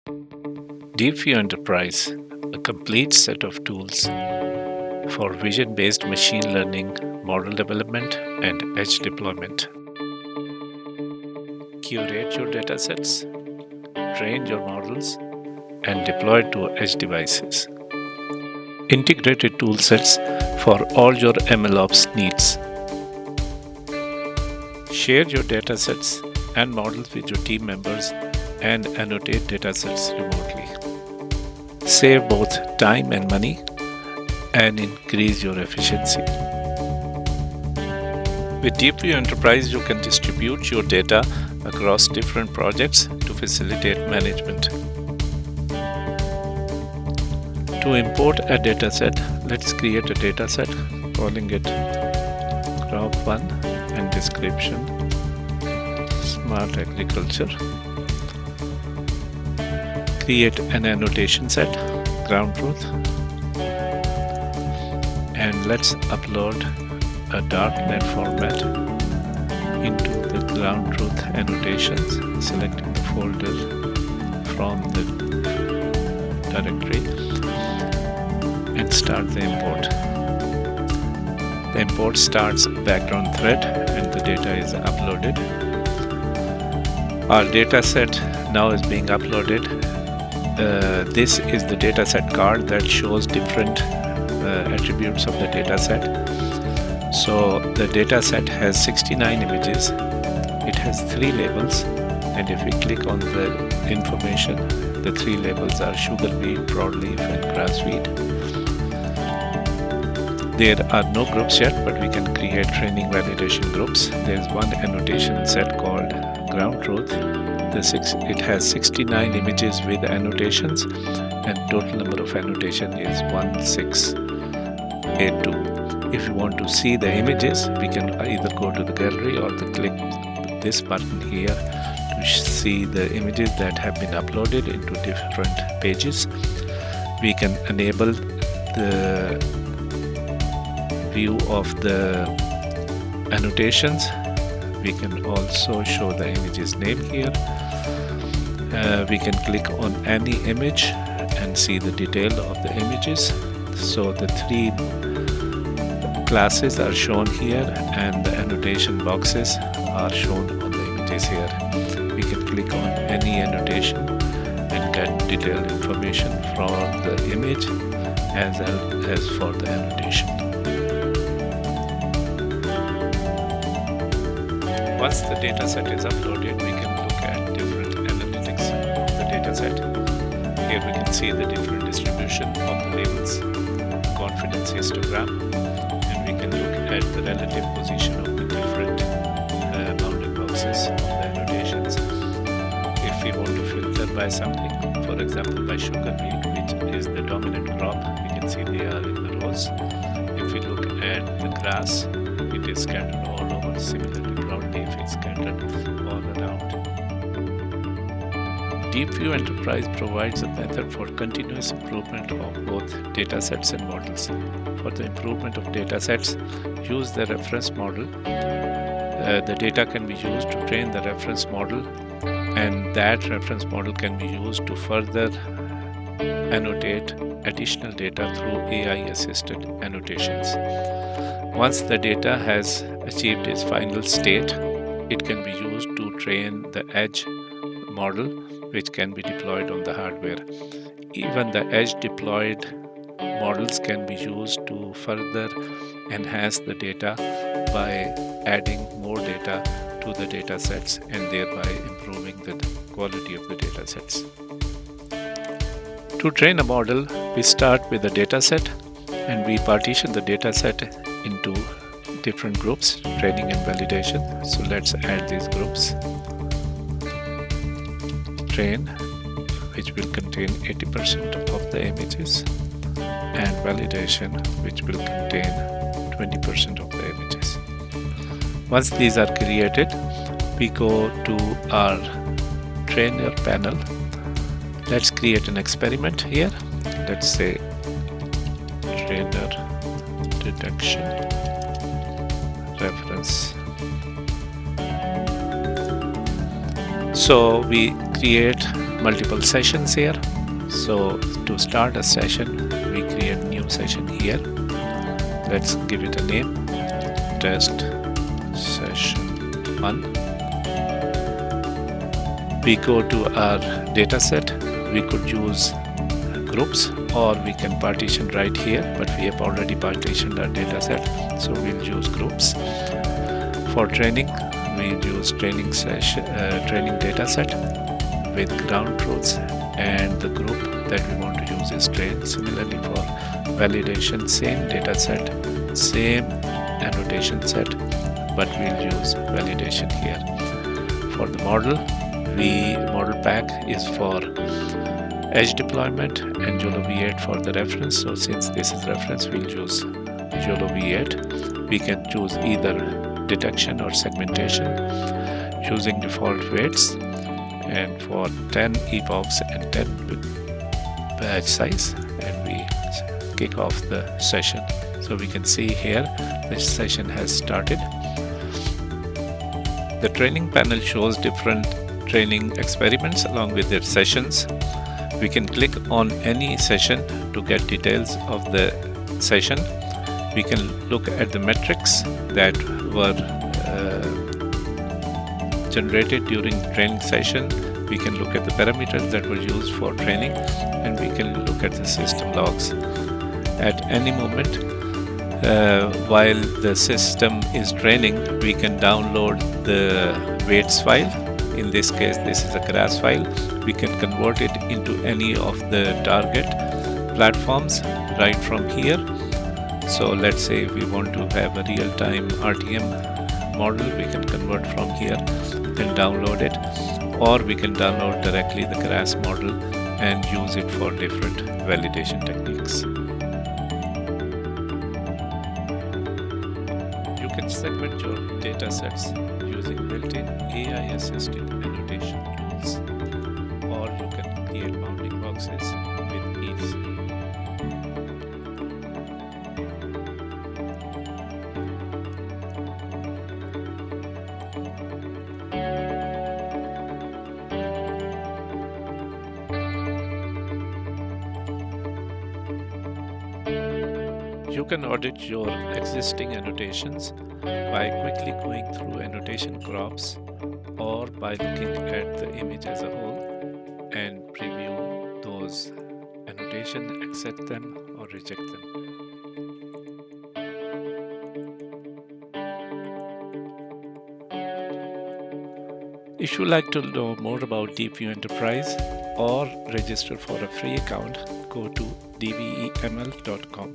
DeepView Enterprise, a complete set of tools for vision-based machine learning, model development, and edge deployment. Curate your datasets, train your models, and deploy to edge devices. Integrated toolsets for all your MLOps needs. Share your datasets and models with your team members and annotate datasets remotely. Save both time and money and increase your efficiency. With DeepView Enterprise, you can distribute your data across different projects to facilitate management. To import a dataset, let's create a dataset calling it crop1 and description smart agriculture. Create an annotation set, ground truth, and let's upload a darknet format into the ground truth annotations, selecting the folder from the directory and start the import. The import starts background thread and the data is uploaded. Our data set now is being uploaded. This is the dataset card that shows different attributes of the dataset. So the dataset has 69 images. It has 3 labels, and if we click on the information, the 3 labels are sugar beet, broadleaf, and grass wheat. There are no groups yet, but we can create training validation groups. There is one annotation set called ground truth. It has 69 images with annotations, and total number of annotation is 1682. If you want to see the images, we can either go to the gallery or click this button here to see the images that have been uploaded into different pages. We can enable the view of the annotations. We can also show the image's name here. We can click on any image and see the detail of the images. So the 3 classes are shown here and the annotation boxes are shown on the images here. We can click on any annotation and get detailed information from the image as well as for the annotation. Once the dataset is uploaded, we can look at different analytics of the dataset. Here we can see the different distribution of the labels, confidence histogram, and we can look at the relative position of the different bounding boxes of the annotations. If we want to filter by something, for example by sugar beet, which is the dominant crop, we can see they are in the rows. If we look at the grass, it is scattered all over. Similarly, broadleaf is scattered all around. DeepView Enterprise provides a method for continuous improvement of both datasets and models. For the improvement of datasets, use the reference model. The data can be used to train the reference model, and that reference model can be used to further annotate additional data through AI-assisted annotations. Once the data has achieved its final state, it can be used to train the edge model, which can be deployed on the hardware. Even the edge deployed models can be used to further enhance the data by adding more data to the data sets and thereby improving the quality of the data sets. To train a model, we start with a data set and we partition the data set into different groups, training and validation. So let's add these groups. Train, which will contain 80% of the images, and validation, which will contain 20% of the images. Once these are created, we go to our trainer panel. Let's create an experiment here. Let's say trainer detection reference. So we create multiple sessions here. So to start a session, we create new session here. Let's give it a name, test session 1. We go to our data set. We could use groups or we can partition right here, but we have already partitioned our data set, so we'll use groups. For training, we'll use training data set with ground truths, and the group that we want to use is train. Similarly for validation, same data set, same annotation set, but we'll use validation here. For the model pack is for edge deployment and YOLO V8 for the reference. So since this is reference, we'll use YOLO V8. We can choose either detection or segmentation using default weights, and for 10 epochs and 10 batch size, and we kick off the session. So we can see here this session has started. The training panel shows different training experiments along with their sessions. We can click on any session to get details of the session. We can look at the metrics that were generated during training session. We can look at the parameters that were used for training, and we can look at the system logs. At any moment while the system is training, we can download the weights file. In this case, this is a GRASS file. We can convert it into any of the target platforms right from here. So let's say if we want to have a real-time RTM model, we can convert from here and download it, or we can download directly the GRASS model and use it for different validation techniques. You can segment your data sets using built-in AI-assisted annotation tools, or you can create bounding boxes with ease. You can audit your existing annotations by quickly going through annotation crops, or by looking at the image as a whole and preview those annotations, accept them or reject them. If you like to know more about DeepView Enterprise or register for a free account, go to dveml.com.